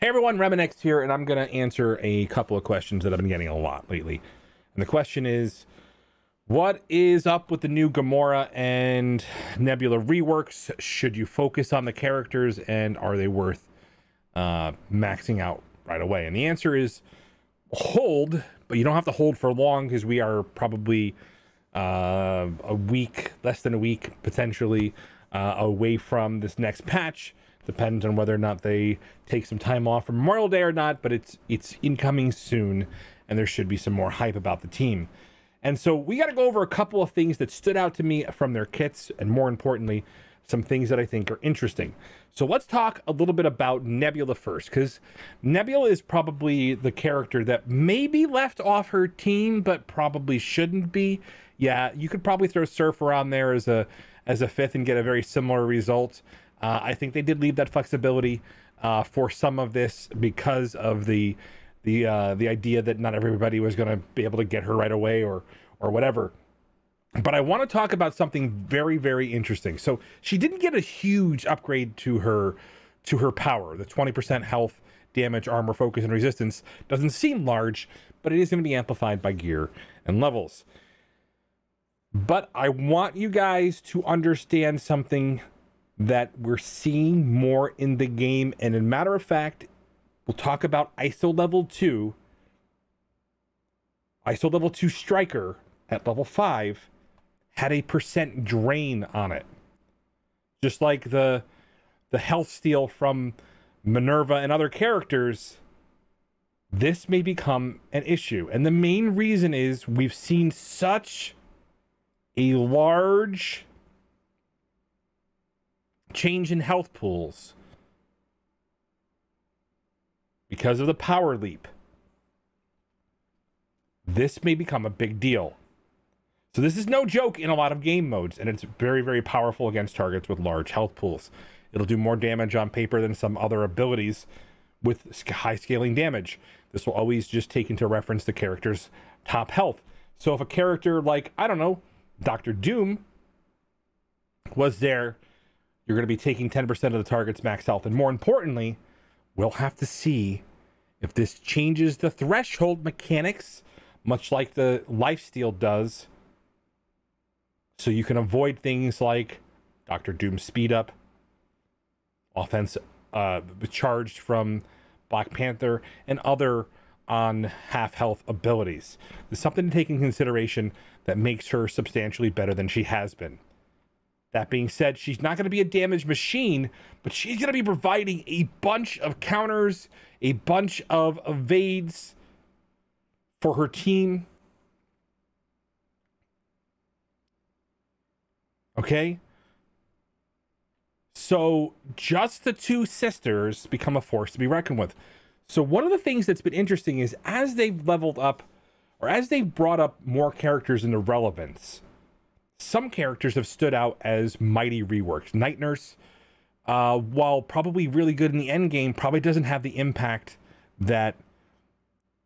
Hey everyone, RemanX here, and I'm going to answer a couple of questions that I've been getting a lot lately. And the question is, what is up with the new Gamora and Nebula reworks? Should you focus on the characters, and are they worth maxing out right away? And the answer is hold, but you don't have to hold for long, because we are probably a week, less than a week, potentially, away from this next patch. Depends on whether or not they take some time off for Memorial Day or not, but it's incoming soon, and there should be some more hype about the team. And so we got to go over a couple of things that stood out to me from their kits, and more importantly, some things that I think are interesting. So let's talk a little bit about Nebula first, because Nebula is probably the character that may be left off her team, but probably shouldn't be. Yeah, you could probably throw Surf around there as a fifth and get a very similar result. I think they did leave that flexibility for some of this because of the idea that not everybody was going to be able to get her right away or whatever. But I want to talk about something very, very interesting. So she didn't get a huge upgrade to her power. The 20% health, damage, armor, focus, and resistance doesn't seem large, but it is going to be amplified by gear and levels. But I want you guys to understand something that we're seeing more in the game, and as a matter of fact, we'll talk about ISO level 2. ISO level 2 Striker at level 5 had a percent drain on it. Just like the health steal from Minerva and other characters, this may become an issue. And the main reason is we've seen such a large change in health pools because of the power leap. This may become a big deal. So this is no joke in a lot of game modes, and it's very, very powerful against targets with large health pools. It'll do more damage on paper than some other abilities with high scaling damage. This will always just take into reference the character's top health. So if a character like, I don't know, Dr. Doom was there, you're going to be taking 10% of the target's max health. And more importantly, we'll have to see if this changes the threshold mechanics, much like the lifesteal does, so you can avoid things like Dr. Doom's speed up, offense charged from Black Panther, and other on half health abilities. There's something to take in consideration that makes her substantially better than she has been. That being said, she's not going to be a damage machine, but she's going to be providing a bunch of counters, a bunch of evades for her team. Okay? So just the two sisters become a force to be reckoned with. So one of the things that's been interesting is as they've leveled up, or as they've brought up more characters into relevance, some characters have stood out as mighty reworks. Night Nurse, while probably really good in the end game, probably doesn't have the impact that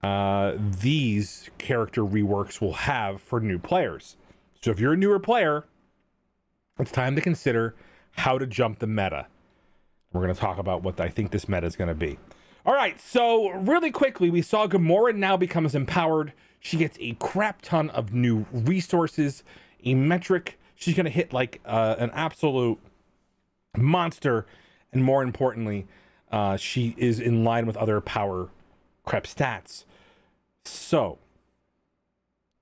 these character reworks will have for new players. So if you're a newer player, it's time to consider how to jump the meta. We're going to talk about what I think this meta is going to be. All right, so really quickly, we saw Gamora now becomes empowered. She gets a crap ton of new resources, a metric. She's going to hit like an absolute monster, and more importantly, she is in line with other power crep stats. So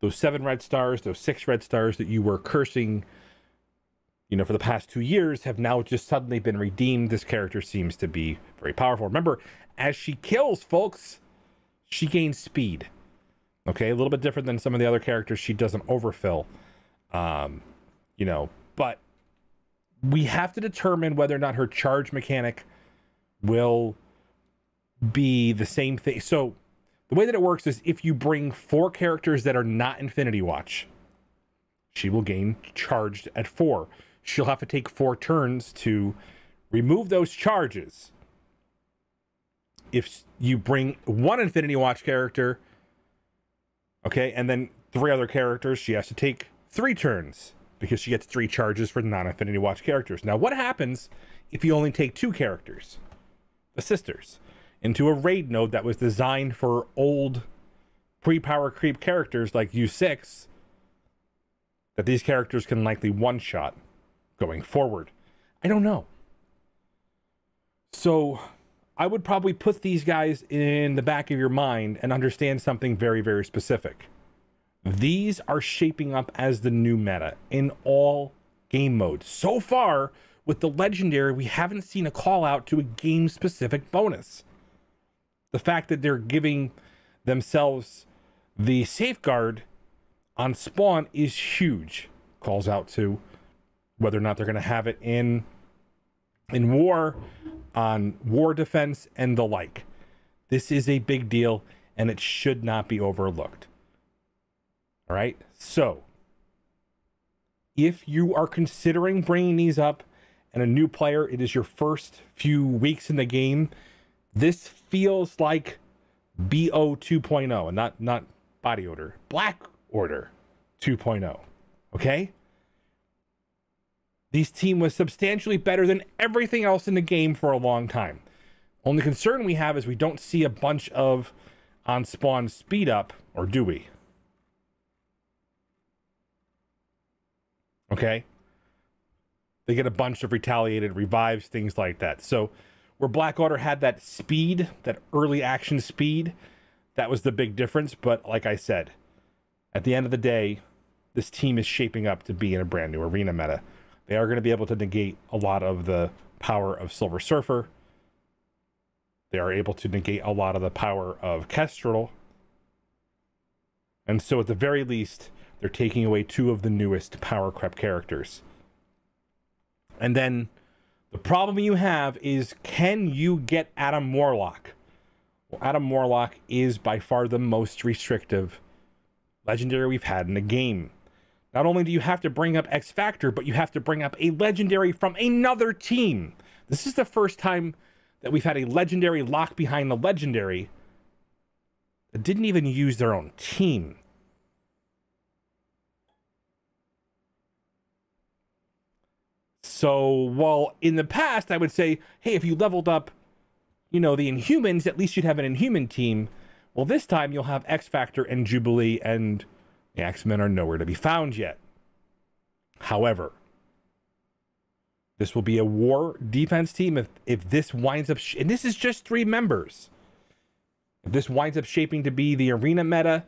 those 7 red stars, those 6 red stars that you were cursing, you know, for the past 2 years have now just suddenly been redeemed. This character seems to be very powerful. Remember, as she kills folks, she gains speed. Okay, a little bit different than some of the other characters. She doesn't overfill. You know, but we have to determine whether or not her charge mechanic will be the same thing. So the way that it works is if you bring 4 characters that are not Infinity Watch, she will gain charged at 4. She'll have to take 4 turns to remove those charges. If you bring 1 Infinity Watch character, okay, and then 3 other characters, she has to take 3 turns because she gets 3 charges for non-Infinity Watch characters. Now, what happens if you only take 2 characters? The sisters. into a raid node that was designed for old pre-power creep characters like U6, that these characters can likely one-shot going forward. I don't know. So I would probably put these guys in the back of your mind and understand something very, very specific. These are shaping up as the new meta in all game modes. So far, with the Legendary, we haven't seen a call out to a game-specific bonus. The fact that they're giving themselves the safeguard on spawn is huge. Calls out to whether or not they're going to have it in war, on war defense, and the like. This is a big deal, and it should not be overlooked. All right, so if you are considering bringing these up and a new player, it is your first few weeks in the game, this feels like BO 2.0 and not body odor, Black Order 2.0. Okay? This team was substantially better than everything else in the game for a long time. Only concern we have is we don't see a bunch of on spawn speed up, or do we? Okay? They get a bunch of retaliated revives, things like that. So where Black Order had that speed, that early action speed, that was the big difference. But like I said, at the end of the day, this team is shaping up to be in a brand new arena meta. They are going to be able to negate a lot of the power of Silver Surfer. They are able to negate a lot of the power of Kestrel. And so at the very least, they're taking away two of the newest power creep characters. And then the problem you have is, can you get Adam Warlock? Well, Adam Warlock is by far the most restrictive legendary we've had in the game. Not only do you have to bring up X Factor, but you have to bring up a legendary from another team. This is the first time that we've had a legendary lock behind the legendary that didn't even use their own team. So, while in the past I would say, hey, if you leveled up, you know, the Inhumans, at least you'd have an Inhuman team. Well, this time you'll have X Factor and Jubilee, and the X-Men are nowhere to be found yet. However, this will be a war defense team if this winds up, and this is just 3 members. If this winds up shaping to be the arena meta,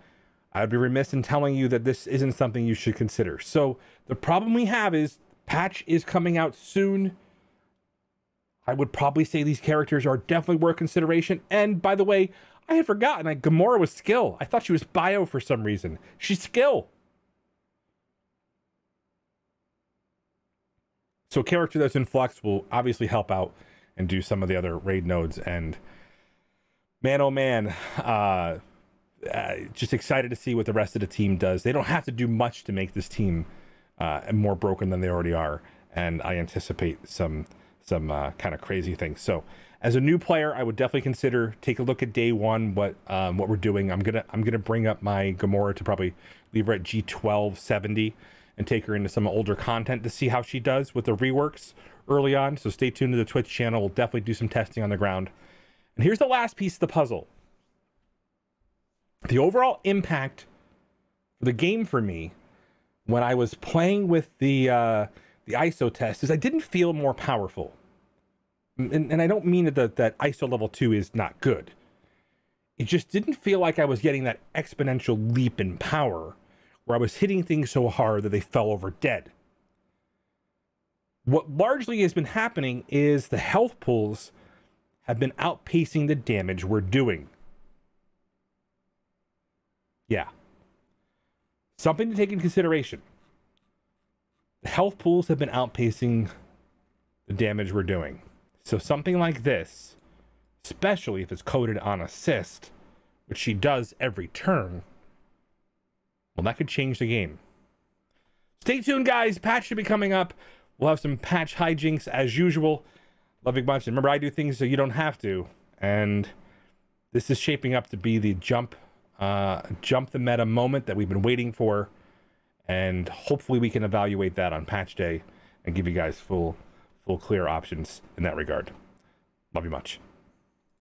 I'd be remiss in telling you that this isn't something you should consider. So the problem we have is patch is coming out soon. I would probably say these characters are definitely worth consideration. And by the way, I had forgotten Gamora was skill. I thought she was bio for some reason. She's skill. So a character that's in flux will obviously help out and do some of the other raid nodes. And man, oh man, just excited to see what the rest of the team does. They don't have to do much to make this team more broken than they already are. And I anticipate some kind of crazy things. So as a new player, I would definitely consider take a look at day one what we're doing. I'm gonna bring up my Gamora to probably leave her at G1270 and take her into some older content to see how she does with the reworks early on. So stay tuned to the Twitch channel. We'll definitely do some testing on the ground. And here's the last piece of the puzzle. The overall impact for the game for me when I was playing with the ISO test is I didn't feel more powerful. And I don't mean that ISO level 2 is not good. It just didn't feel like I was getting that exponential leap in power where I was hitting things so hard that they fell over dead. What largely has been happening is the health pools have been outpacing the damage we're doing. Yeah. Something to take into consideration. The health pools have been outpacing the damage we're doing. So something like this, especially if it's coded on assist, which she does every turn, well, that could change the game. Stay tuned, guys. Patch should be coming up. We'll have some patch hijinks as usual. Love you much. And remember, I do things so you don't have to. And this is shaping up to be the jump the meta moment that we've been waiting for. And hopefully we can evaluate that on patch day and give you guys full clear options in that regard. Love you much.